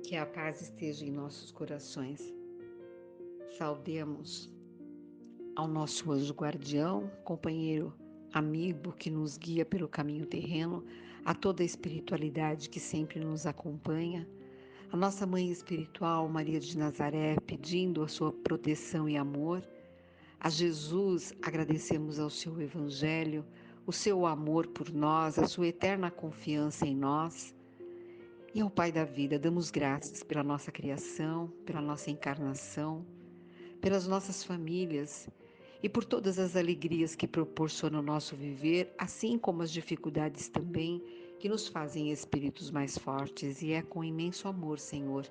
Que a paz esteja em nossos corações. Saudemos ao nosso anjo guardião, companheiro, amigo que nos guia pelo caminho terreno, a toda a espiritualidade que sempre nos acompanha, a nossa mãe espiritual, Maria de Nazaré, pedindo a sua proteção e amor. A Jesus agradecemos ao seu Evangelho, o seu amor por nós, a sua eterna confiança em nós. E ao Pai da vida, damos graças pela nossa criação, pela nossa encarnação, pelas nossas famílias e por todas as alegrias que proporciona o nosso viver, assim como as dificuldades também, que nos fazem espíritos mais fortes. E é com imenso amor, Senhor,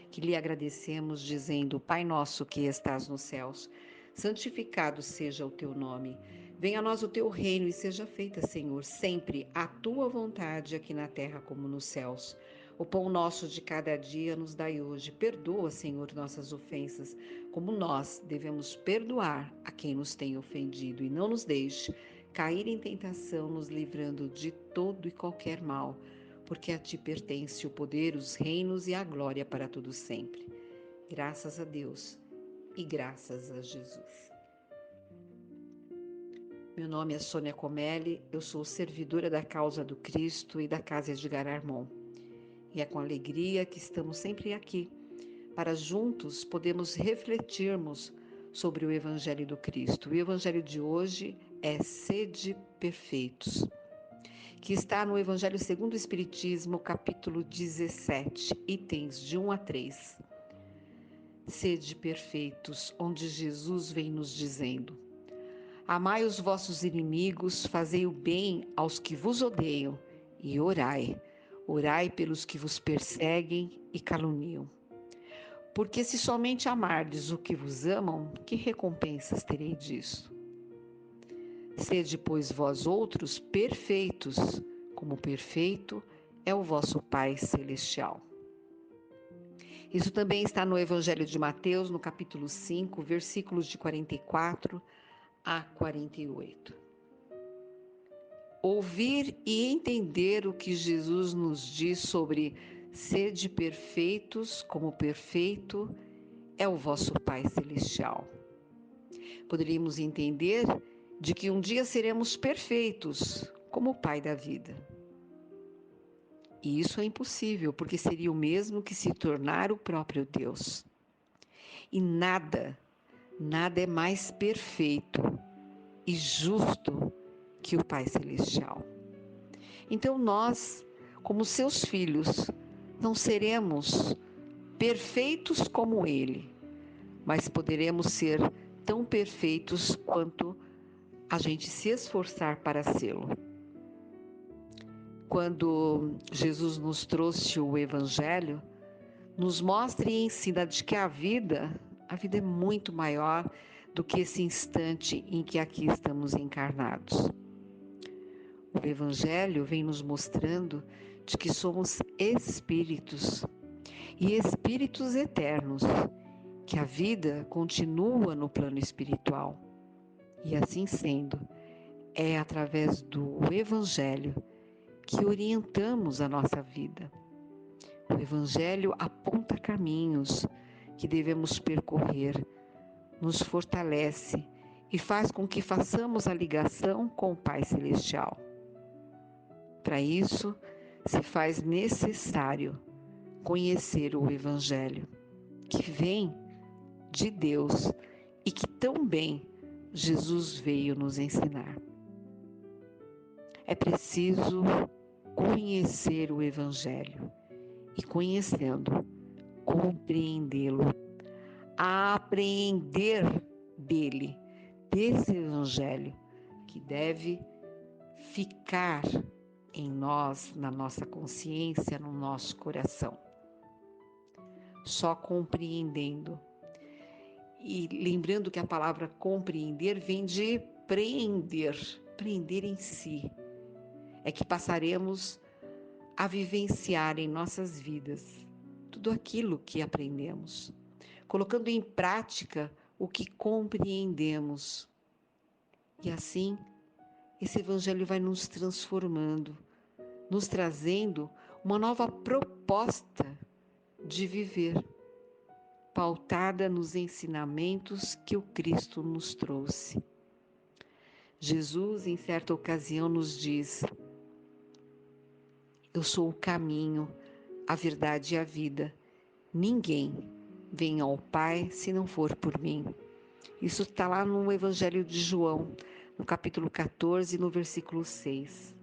que lhe agradecemos, dizendo: Pai nosso que estás nos céus, santificado seja o teu nome. Venha a nós o teu reino e seja feita, Senhor, sempre a tua vontade, aqui na terra como nos céus. O pão nosso de cada dia nos dai hoje. Perdoa, Senhor, nossas ofensas, como nós devemos perdoar a quem nos tem ofendido. E não nos deixe cair em tentação, nos livrando de todo e qualquer mal, porque a ti pertence o poder, os reinos e a glória para todo sempre. Graças a Deus e graças a Jesus. Meu nome é Sônia Comelli, eu sou servidora da causa do Cristo e da Casa Edgar Armon. E é com alegria que estamos sempre aqui, para juntos podermos refletirmos sobre o Evangelho do Cristo. O Evangelho de hoje é Sede Perfeitos, que está no Evangelho segundo o Espiritismo, capítulo 17, itens de 1 a 3. Sede perfeitos, onde Jesus vem nos dizendo: amai os vossos inimigos, fazei o bem aos que vos odeiam e orai. Orai pelos que vos perseguem e caluniam. Porque se somente amardes o que vos amam, que recompensas terei disso? Sede, pois, vós outros perfeitos, como perfeito é o vosso Pai Celestial. Isso também está no Evangelho de Mateus, no capítulo 5, versículos de 44 a 48. Ouvir e entender o que Jesus nos diz sobre sede perfeitos, como perfeito é o vosso Pai Celestial. Poderíamos entender de que um dia seremos perfeitos, como o Pai da vida. E isso é impossível, porque seria o mesmo que se tornar o próprio Deus. E nada é mais perfeito e justo que o Pai Celestial. Então nós, como seus filhos, não seremos perfeitos como Ele, mas poderemos ser tão perfeitos quanto a gente se esforçar para sê-lo. Quando Jesus nos trouxe o Evangelho, nos mostra e ensina de que a vida é muito maior do que esse instante em que aqui estamos encarnados. O Evangelho vem nos mostrando de que somos espíritos e espíritos eternos, que a vida continua no plano espiritual. E assim sendo, é através do Evangelho que orientamos a nossa vida. O Evangelho aponta caminhos que devemos percorrer, nos fortalece e faz com que façamos a ligação com o Pai Celestial. Para isso, se faz necessário conhecer o Evangelho, que vem de Deus e que também Jesus veio nos ensinar. É preciso conhecer o Evangelho e, conhecendo, compreendê-lo, apreender dele, desse Evangelho, que deve ficar em nós, na nossa consciência, no nosso coração. Só compreendendo. E lembrando que a palavra compreender vem de prender em si. É que passaremos a vivenciar em nossas vidas tudo aquilo que aprendemos, colocando em prática o que compreendemos. E assim, esse Evangelho vai nos transformando, nos trazendo uma nova proposta de viver, pautada nos ensinamentos que o Cristo nos trouxe. Jesus, em certa ocasião, nos diz: eu sou o caminho, a verdade e a vida. Ninguém vem ao Pai se não for por mim. Isso está lá no Evangelho de João, no capítulo 14, no versículo 6.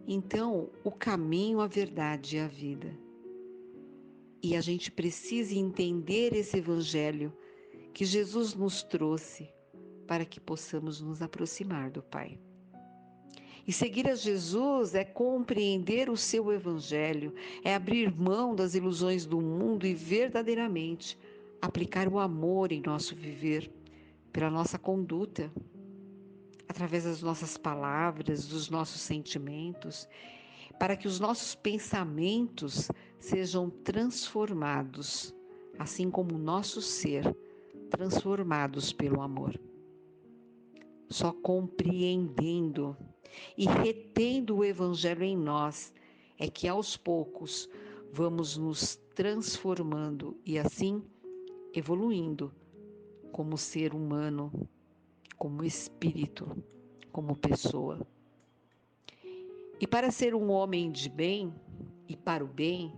Então, o caminho, a verdade e a vida. E a gente precisa entender esse Evangelho que Jesus nos trouxe para que possamos nos aproximar do Pai. E seguir a Jesus é compreender o seu Evangelho, é abrir mão das ilusões do mundo e verdadeiramente aplicar o amor em nosso viver, pela nossa conduta, através das nossas palavras, dos nossos sentimentos, para que os nossos pensamentos sejam transformados, assim como o nosso ser, transformados pelo amor. Só compreendendo e retendo o Evangelho em nós é que aos poucos vamos nos transformando e assim evoluindo como ser humano, como espírito, como pessoa. E para ser um homem de bem e para o bem,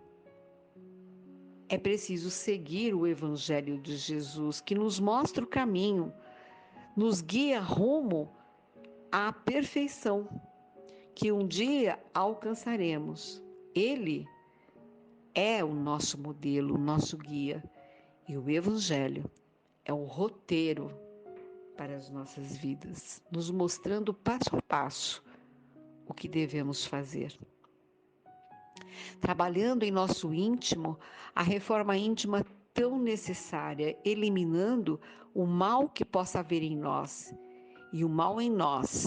é preciso seguir o Evangelho de Jesus, que nos mostra o caminho, nos guia rumo à perfeição, que um dia alcançaremos. Ele é o nosso modelo, o nosso guia, e o Evangelho é o roteiro para as nossas vidas, nos mostrando passo a passo o que devemos fazer. Trabalhando em nosso íntimo, a reforma íntima tão necessária, eliminando o mal que possa haver em nós. E o mal em nós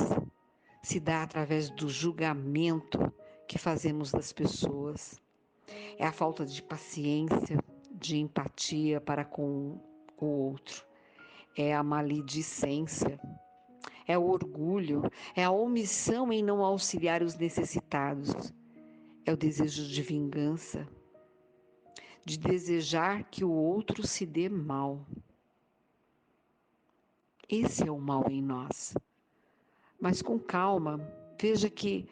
se dá através do julgamento que fazemos das pessoas. É a falta de paciência, de empatia para com o outro. É a maledicência, é o orgulho, é a omissão em não auxiliar os necessitados. É o desejo de vingança, de desejar que o outro se dê mal. Esse é o mal em nós. Mas com calma, veja que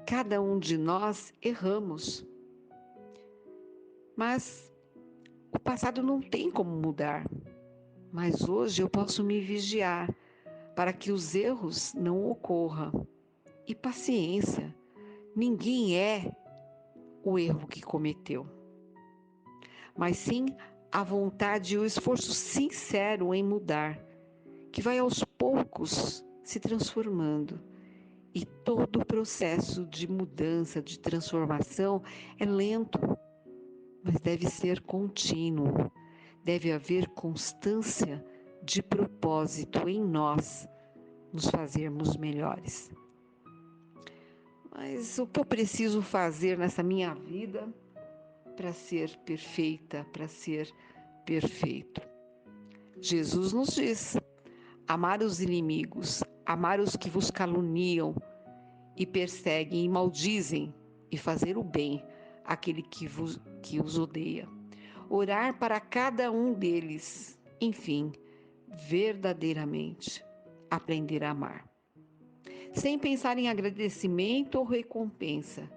cada um de nós erramos. Mas o passado não tem como mudar. Mas hoje eu posso me vigiar para que os erros não ocorram. E paciência, ninguém é o erro que cometeu, mas sim a vontade e o esforço sincero em mudar, que vai aos poucos se transformando. E todo o processo de mudança, de transformação é lento, mas deve ser contínuo. Deve haver constância de propósito em nós, nos fazermos melhores. Mas o que eu preciso fazer nessa minha vida para ser perfeita, para ser perfeito? Jesus nos diz: amar os inimigos, amar os que vos caluniam e perseguem e maldizem, e fazer o bem àquele que os odeia. Orar para cada um deles, enfim, verdadeiramente aprender a amar, sem pensar em agradecimento ou recompensa,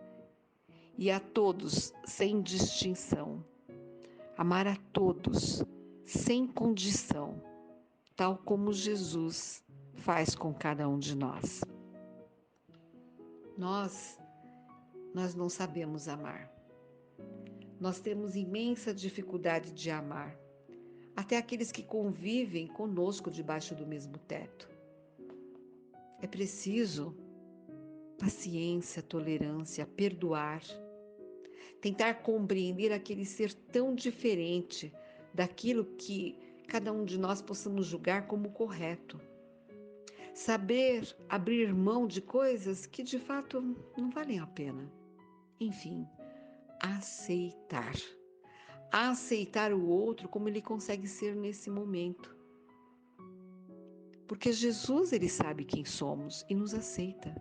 e a todos sem distinção. Amar a todos sem condição, tal como Jesus faz com cada um de nós. Nós não sabemos amar. Nós temos imensa dificuldade de amar, até aqueles que convivem conosco debaixo do mesmo teto. É preciso paciência, tolerância, perdoar, tentar compreender aquele ser tão diferente daquilo que cada um de nós possamos julgar como correto. Saber abrir mão de coisas que de fato não valem a pena. Enfim, aceitar. Aceitar o outro como ele consegue ser nesse momento. Porque Jesus, ele sabe quem somos e nos aceita.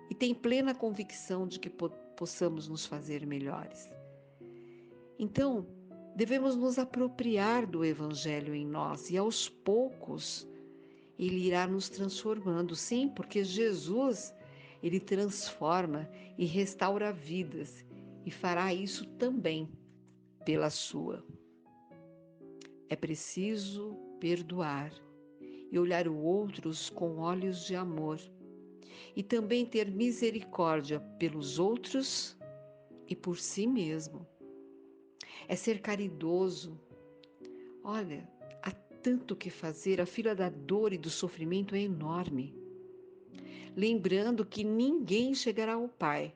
E tem plena convicção de que possamos nos fazer melhores. Então, devemos nos apropriar do Evangelho em nós e aos poucos ele irá nos transformando. Sim, porque Jesus, ele transforma e restaura vidas e fará isso também pela sua. É preciso perdoar e olhar os outros com olhos de amor e também ter misericórdia pelos outros e por si mesmo. É ser caridoso. Olha, há tanto que fazer, a fila da dor e do sofrimento é enorme. Lembrando que ninguém chegará ao Pai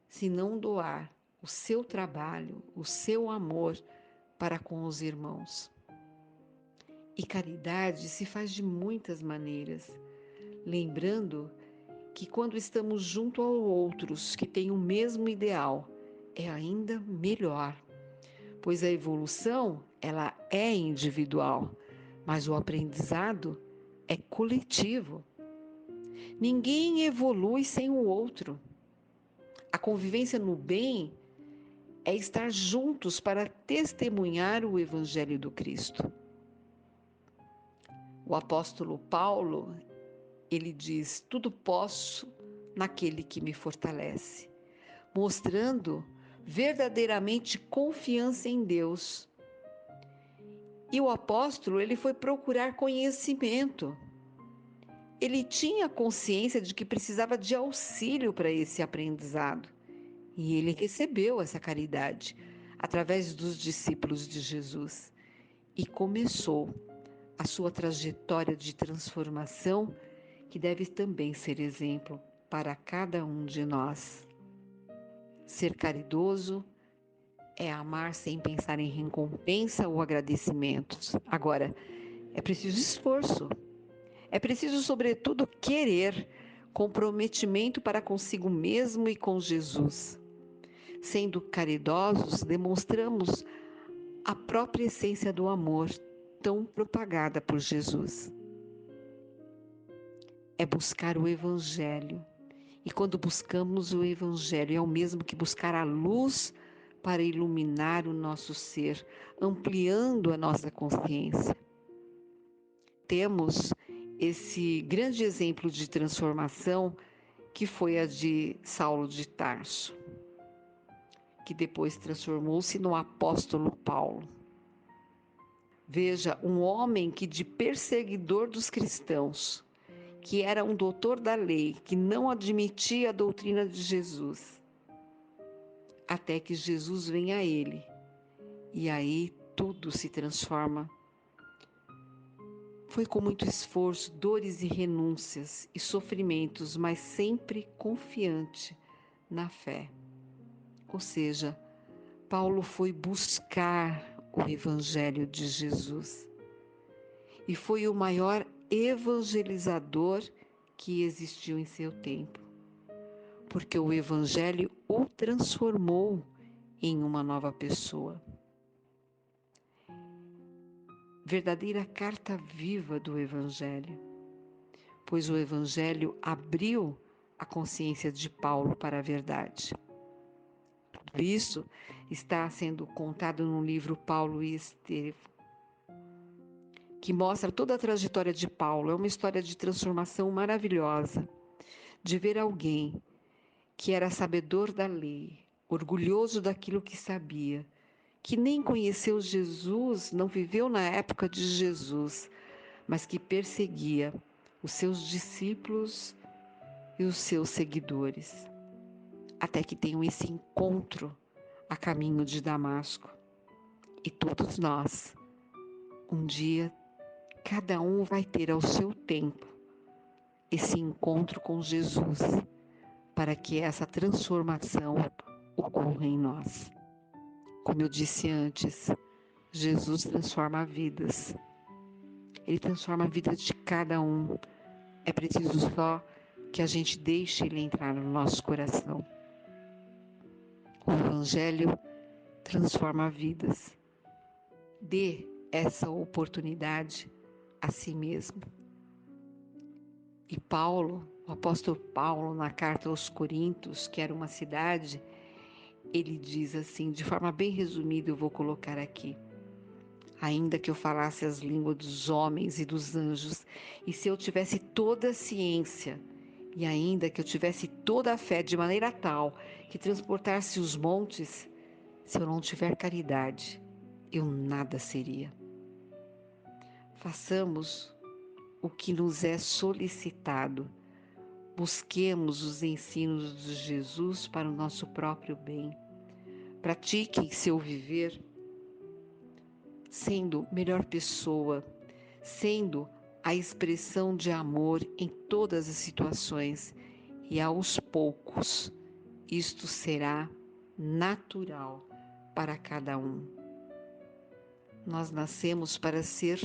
se não doar o seu trabalho, o seu amor para com os irmãos. E caridade se faz de muitas maneiras, lembrando que quando estamos junto a outros que têm o mesmo ideal, é ainda melhor, pois a evolução, ela é individual, mas o aprendizado é coletivo. Ninguém evolui sem o outro. A convivência no bem é estar juntos para testemunhar o Evangelho do Cristo. O apóstolo Paulo, ele diz: tudo posso naquele que me fortalece, mostrando verdadeiramente confiança em Deus. E o apóstolo, ele foi procurar conhecimento. Ele tinha consciência de que precisava de auxílio para esse aprendizado. E ele recebeu essa caridade através dos discípulos de Jesus e começou a sua trajetória de transformação, que deve também ser exemplo para cada um de nós. Ser caridoso é amar sem pensar em recompensa ou agradecimentos. Agora, é preciso esforço. É preciso, sobretudo, querer, comprometimento para consigo mesmo e com Jesus. Sendo caridosos, demonstramos a própria essência do amor, tão propagada por Jesus. É buscar o Evangelho. E quando buscamos o Evangelho, é o mesmo que buscar a luz para iluminar o nosso ser, ampliando a nossa consciência. Temos esse grande exemplo de transformação que foi a de Saulo de Tarso, que depois transformou-se no apóstolo Paulo. Veja, um homem que de perseguidor dos cristãos, que era um doutor da lei, que não admitia a doutrina de Jesus, até que Jesus vem a ele, e aí tudo se transforma. Foi com muito esforço, dores e renúncias e sofrimentos, mas sempre confiante na fé. Ou seja, Paulo foi buscar o Evangelho de Jesus e foi o maior evangelizador que existiu em seu tempo, porque o Evangelho o transformou em uma nova pessoa. Verdadeira carta viva do Evangelho, pois o Evangelho abriu a consciência de Paulo para a verdade. Tudo isso está sendo contado no livro Paulo e Estevão, que mostra toda a trajetória de Paulo. É uma história de transformação maravilhosa, de ver alguém que era sabedor da lei, orgulhoso daquilo que sabia, que nem conheceu Jesus, não viveu na época de Jesus, mas que perseguia os seus discípulos e os seus seguidores, até que tenham esse encontro a caminho de Damasco. E todos nós, um dia, cada um vai ter ao seu tempo esse encontro com Jesus, para que essa transformação ocorra em nós. Como eu disse antes, Jesus transforma vidas. Ele transforma a vida de cada um. É preciso só que a gente deixe ele entrar no nosso coração. O Evangelho transforma vidas. Dê essa oportunidade a si mesmo. E Paulo, o apóstolo Paulo, na carta aos Coríntios, que era uma cidade ele diz assim, de forma bem resumida, eu vou colocar aqui. Ainda que eu falasse as línguas dos homens e dos anjos, e se eu tivesse toda a ciência, e ainda que eu tivesse toda a fé de maneira tal que transportasse os montes, se eu não tiver caridade, eu nada seria. Façamos o que nos é solicitado. Busquemos os ensinos de Jesus para o nosso próprio bem. Pratique seu viver sendo melhor pessoa, sendo a expressão de amor em todas as situações, e aos poucos isto será natural para cada um. Nós nascemos para ser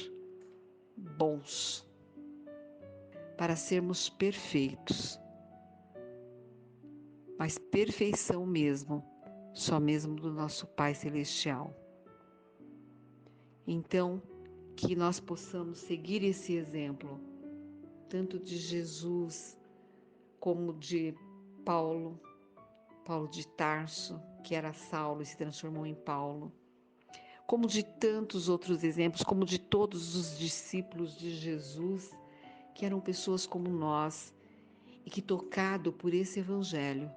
bons, para sermos perfeitos, mas perfeição mesmo, só mesmo do nosso Pai Celestial. Então, que nós possamos seguir esse exemplo, tanto de Jesus como de Paulo de Tarso, que era Saulo e se transformou em Paulo, como de tantos outros exemplos, como de todos os discípulos de Jesus, que eram pessoas como nós e que, tocado por esse evangelho,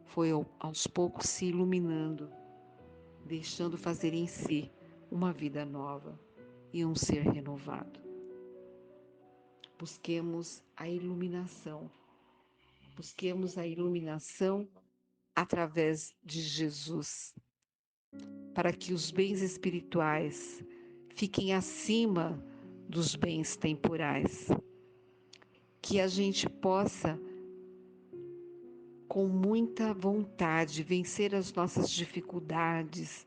foi aos poucos se iluminando, deixando fazer em si uma vida nova e um ser renovado. Busquemos a iluminação através de Jesus, para que os bens espirituais fiquem acima dos bens temporais, que a gente possa, com muita vontade, vencer as nossas dificuldades,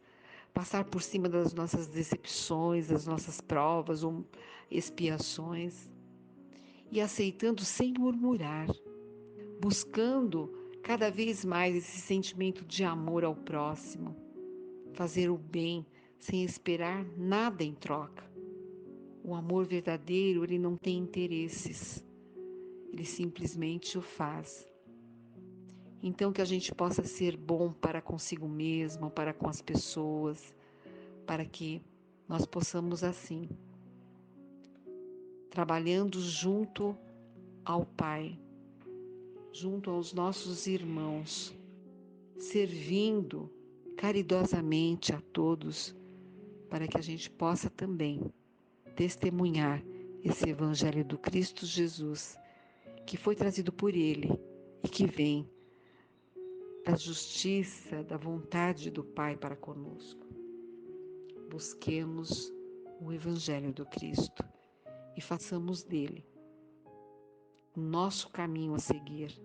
passar por cima das nossas decepções, das nossas provas ou expiações, e aceitando sem murmurar, buscando cada vez mais esse sentimento de amor ao próximo, fazer o bem sem esperar nada em troca. O amor verdadeiro, ele não tem interesses, ele simplesmente o faz. Então, que a gente possa ser bom para consigo mesmo, para com as pessoas, para que nós possamos assim, trabalhando junto ao Pai, junto aos nossos irmãos, servindo caridosamente a todos, para que a gente possa também testemunhar esse Evangelho do Cristo Jesus, que foi trazido por Ele e que vem da justiça, da vontade do Pai para conosco. Busquemos o Evangelho do Cristo e façamos dele o nosso caminho a seguir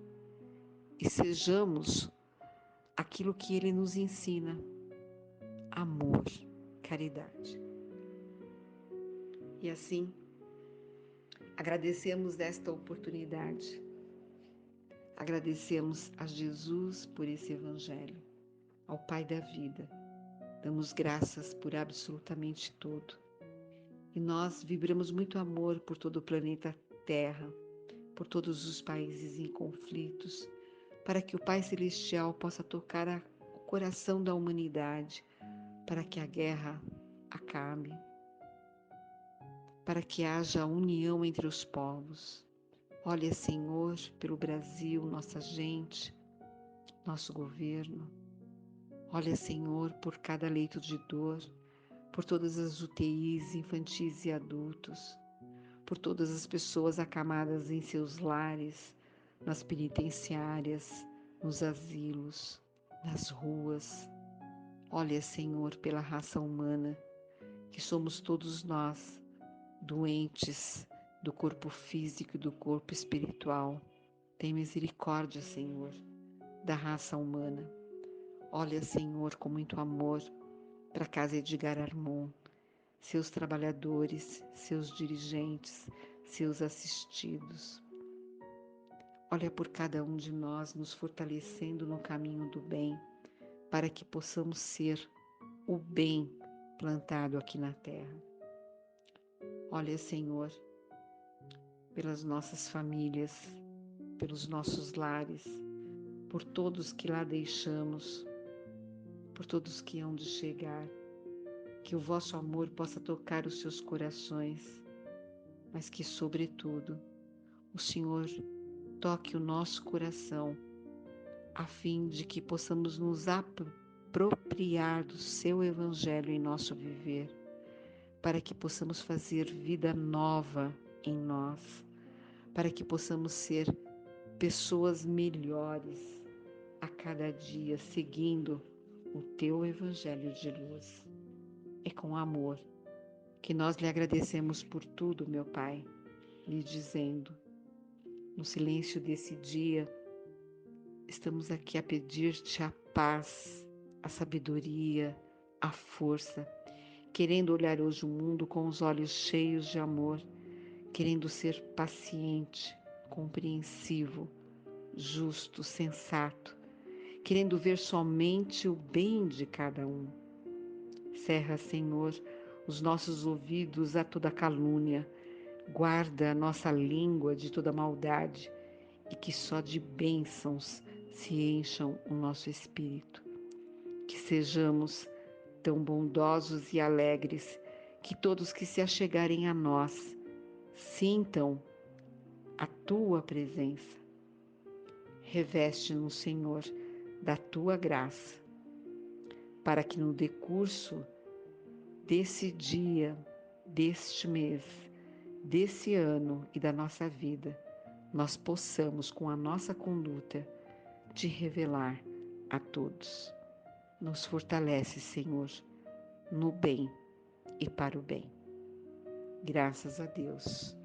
e sejamos aquilo que ele nos ensina: amor, caridade. E assim, agradecemos esta oportunidade, agradecemos a Jesus por esse Evangelho, ao Pai da vida, damos graças por absolutamente tudo. E nós vibramos muito amor por todo o planeta Terra, por todos os países em conflitos, para que o Pai Celestial possa tocar o coração da humanidade, para que a guerra acabe, para que haja união entre os povos. Olha, Senhor, pelo Brasil, nossa gente, nosso governo. Olha, Senhor, por cada leito de dor, por todas as UTIs infantis e adultos, por todas as pessoas acamadas em seus lares, nas penitenciárias, nos asilos, nas ruas. Olha, Senhor, pela raça humana, que somos todos nós, doentes do corpo físico e do corpo espiritual. Tem misericórdia, Senhor, da raça humana. Olha, Senhor, com muito amor para a Casa Edgar Armon, seus trabalhadores, seus dirigentes, seus assistidos. Olha por cada um de nós, nos fortalecendo no caminho do bem, para que possamos ser o bem plantado aqui na terra. Olha, Senhor, pelas nossas famílias, pelos nossos lares, por todos que lá deixamos, por todos que hão de chegar, que o vosso amor possa tocar os seus corações, mas que, sobretudo, o Senhor toque o nosso coração, a fim de que possamos nos apropriar do seu Evangelho em nosso viver, para que possamos fazer vida nova em nós, para que possamos ser pessoas melhores a cada dia, seguindo o teu Evangelho de luz. É com amor que nós lhe agradecemos por tudo, meu Pai, lhe dizendo, no silêncio desse dia, estamos aqui a pedir-te a paz, a sabedoria, a força, querendo olhar hoje o mundo com os olhos cheios de amor, querendo ser paciente, compreensivo, justo, sensato, querendo ver somente o bem de cada um. Cerra, Senhor, os nossos ouvidos a toda calúnia, guarda a nossa língua de toda maldade e que só de bênçãos se encham o nosso espírito. Que sejamos tão bondosos e alegres que todos que se achegarem a nós sintam a tua presença. Reveste-nos, Senhor, da tua graça, para que no decurso desse dia, deste mês, desse ano e da nossa vida, nós possamos, com a nossa conduta, te revelar a todos. Nos fortalece, Senhor, no bem e para o bem. Graças a Deus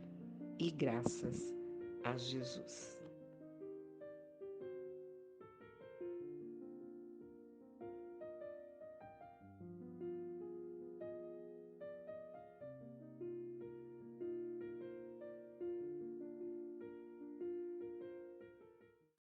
e graças a Jesus.